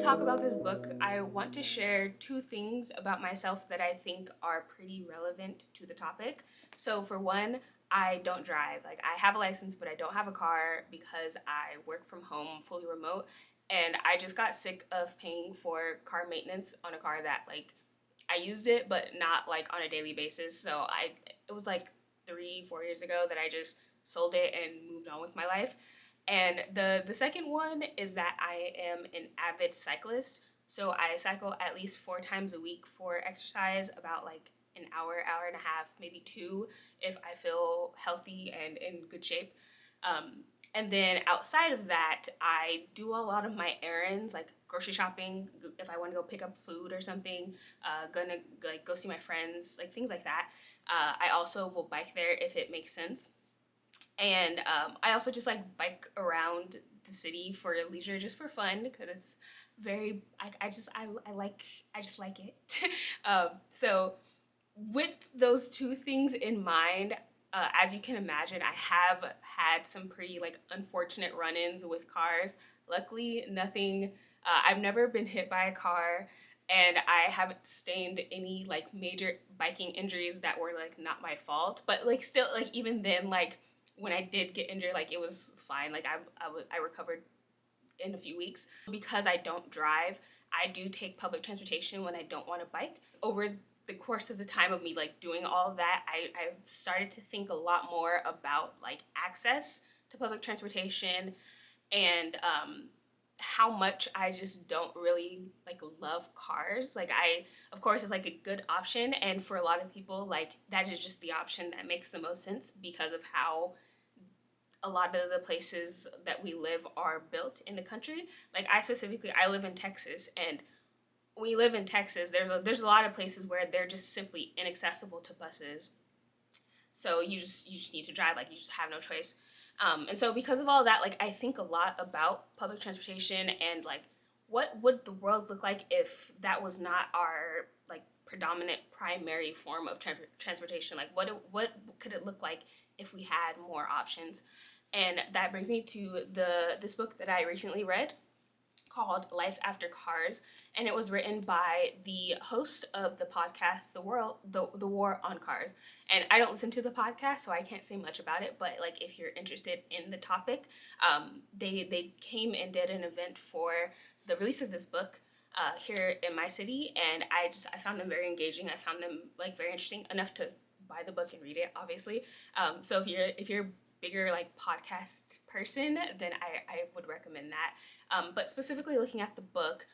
talk about this book, I want to share two things about myself that I think are pretty relevant to the topic. So, for one, I don't drive. Like, I have a license, but I don't have a car because I work from home, fully remote. And I just got sick of paying for car maintenance on a car that, like, I used it, but not like on a daily basis. It was like 3, 4 years ago that I just sold it and moved on with my life. And the second one is that I am an avid cyclist. So I cycle at least 4 times a week for exercise, about like an hour, hour and a half, maybe two, if I feel healthy and in good shape. And then outside of that, I do a lot of my errands, like grocery shopping, if I want to go pick up food or something, gonna like go see my friends, like things like that. I also will bike there if it makes sense. And I also just like bike around the city for leisure, just for fun, because it's very, I just like it. So with those two things in mind, as you can imagine, I have had some pretty like unfortunate run-ins with cars. Luckily, nothing. I've never been hit by a car, and I haven't sustained any like major biking injuries that were like not my fault. But like still, like even then, like when I did get injured, like it was fine. Like I recovered in a few weeks. Because I don't drive, I do take public transportation when I don't want to bike. Over the course of the time of me like doing all of that, I started to think a lot more about like access to public transportation and how much I just don't really like love cars. Like I, of course, it's like a good option, and for a lot of people, like that is just the option that makes the most sense because of how a lot of the places that we live are built in the country. Like I live in Texas, and when you live in Texas, there's a lot of places where they're just simply inaccessible to buses. So you just need to drive. Like you just have no choice. And so because of all that, like I think a lot about public transportation and like what would the world look like if that was not our like predominant primary form of transportation? Like what could it look like if we had more options? And that brings me to this book that I recently read called Life After Cars, and it was written by the host of the podcast The War on Cars. And I don't listen to the podcast, so I can't say much about it, but like if you're interested in the topic, they came and did an event for the release of this book here in my city, and I found them very engaging. I found them like very interesting enough to buy the book and read it, obviously. So if you're a bigger like podcast person, then I would recommend that. But specifically looking at the book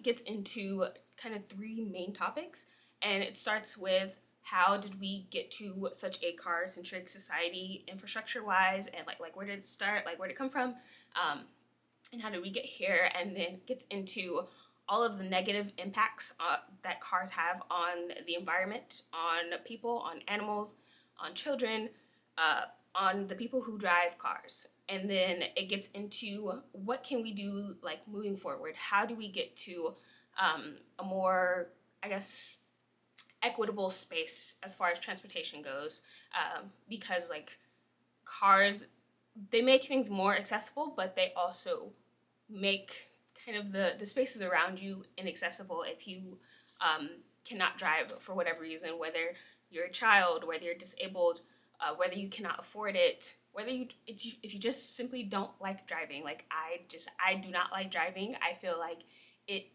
gets into kind of three main topics, and it starts with how did we get to such a car-centric society, infrastructure-wise, and like where did it start, like where did it come from, and how did we get here, and then gets into all of the negative impacts that cars have on the environment, on people, on animals, on children, on the people who drive cars. And then it gets into what can we do like moving forward? How do we get to a more, I guess, equitable space as far as transportation goes? Because like cars, they make things more accessible, but they also make kind of the spaces around you inaccessible if you cannot drive for whatever reason, whether you're a child, whether you're disabled, whether you cannot afford it, whether if you just simply don't like driving. Like I do not like driving. I feel like it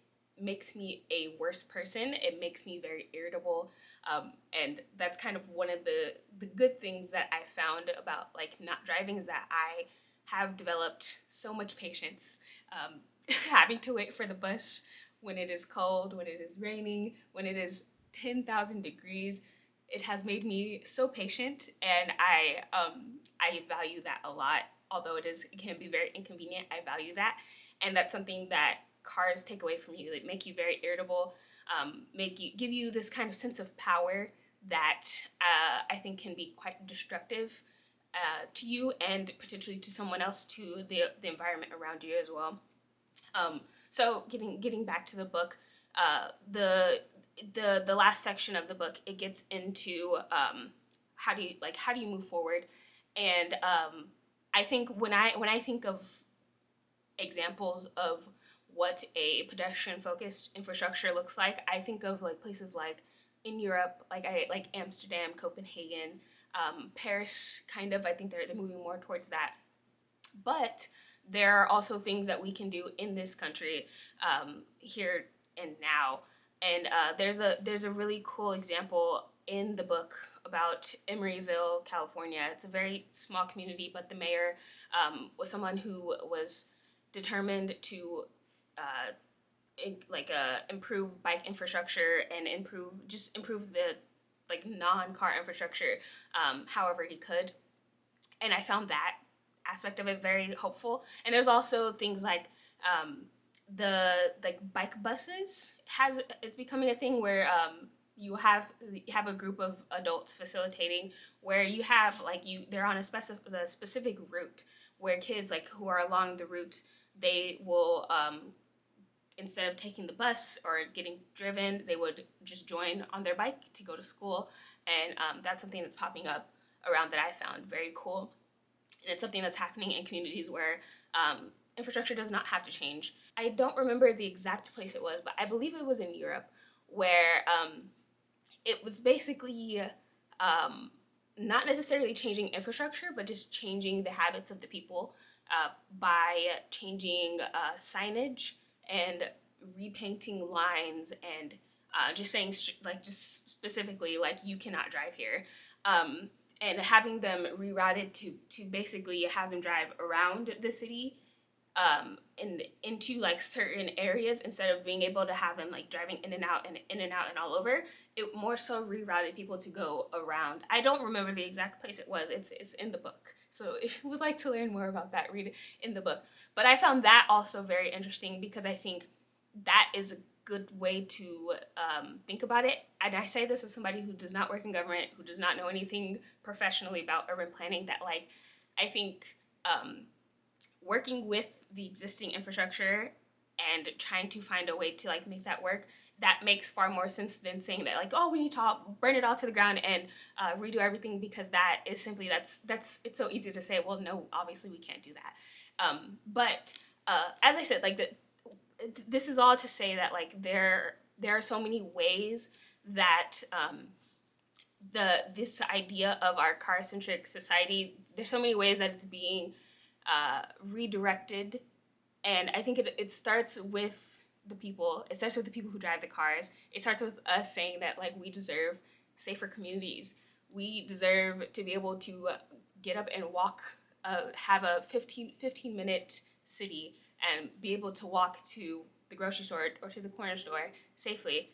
makes me a worse person. It makes me very irritable, and that's kind of one of the good things that I found about like not driving is that I have developed so much patience. Having to wait for the bus when it is cold, when it is raining, when it is 10,000 degrees, it has made me so patient, and I value that a lot. Although it can be very inconvenient, I value that, and that's something that cars take away from you. They make you very irritable, make you give you this kind of sense of power that I think can be quite destructive to you and potentially to someone else, to the environment around you as well. So getting back to the book, the last section of the book, it gets into how do you move forward, and I think when I think of examples of what a pedestrian focused infrastructure looks like, I think of like places like in Europe, like Amsterdam, Copenhagen, Paris. Kind of, I think they're moving more towards that. But there are also things that we can do in this country, here and now. And there's a really cool example in the book about Emeryville, California. It's a very small community, but the mayor was someone who was determined to uh, improve bike infrastructure and improve the like non-car infrastructure, however he could. And I found that aspect of it very hopeful. And there's also things like the like bike buses has it's becoming a thing where you have a group of adults facilitating, where you have like you they're on the specific route, where kids like who are along the route, they will instead of taking the bus or getting driven, they would just join on their bike to go to school. And that's something that's popping up around that I found very cool. And it's something that's happening in communities where infrastructure does not have to change. I don't remember the exact place it was, but I believe it was in Europe, where it was basically not necessarily changing infrastructure, but just changing the habits of the people by changing signage and repainting lines and just saying just specifically like you cannot drive here, and having them rerouted to basically have them drive around the city, and into like certain areas, instead of being able to have them like driving in and out and in and out and all over. It more so rerouted people to go around. I don't remember the exact place it was. It's in the book. So if you would like to learn more about that, read it in the book. But I found that also very interesting, because I think that is a good way to think about it. And I say this as somebody who does not work in government, who does not know anything professionally about urban planning, that like I think working with the existing infrastructure and trying to find a way to like make that work, that makes far more sense than saying that like, oh, we need to burn it all to the ground and redo everything, because that is simply that's it's so easy to say, well, no, obviously we can't do that. But as I said, like this is all to say that like there are so many ways that this idea of our car centric society, there's so many ways that it's being redirected. And I think it starts with the people. It starts with the people who drive the cars. It starts with us saying that like we deserve safer communities. We deserve to be able to get up and walk, have a 15 minute city, and be able to walk to the grocery store or to the corner store safely.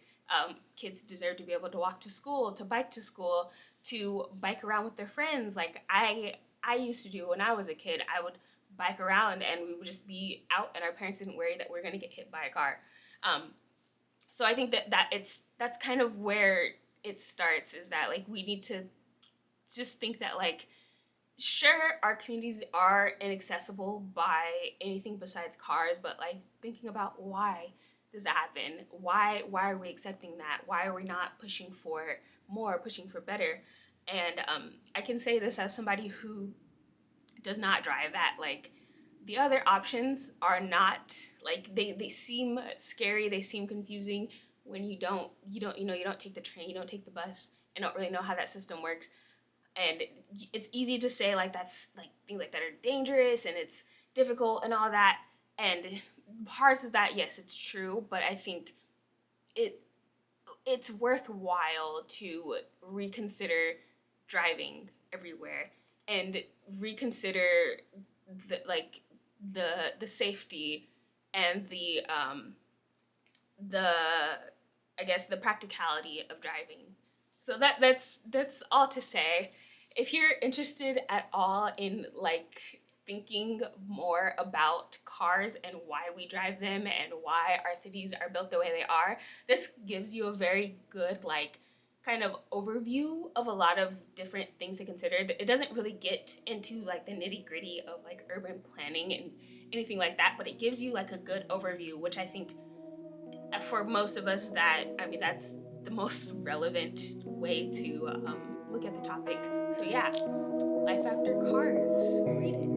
Kids deserve to be able to walk to school, to bike around with their friends. Like I used to do when I was a kid. I would bike around and we would just be out, and our parents didn't worry that we're going to get hit by a car. So I think that's kind of where it starts, is that like we need to just think that like, sure, our communities are inaccessible by anything besides cars, but like thinking about why does that happen? Why are we accepting that? Why are we not pushing for more, pushing for better? And I can say this as somebody who does not drive, that like the other options are not like they seem scary, they seem confusing when you don't take the train, you don't take the bus, and don't really know how that system works. And it's easy to say like that's like things like that are dangerous and it's difficult and all that. And parts of that, yes, it's true, but I think it's worthwhile to reconsider driving everywhere and reconsider the safety and the I guess the practicality of driving. So that's all to say. If you're interested at all in like thinking more about cars and why we drive them and why our cities are built the way they are, this gives you a very good like kind of overview of a lot of different things to consider. It doesn't really get into like the nitty gritty of like urban planning and anything like that, but it gives you like a good overview, which I think for most of us, that's the most relevant way to look at the topic. So yeah, Life After Cars, read it.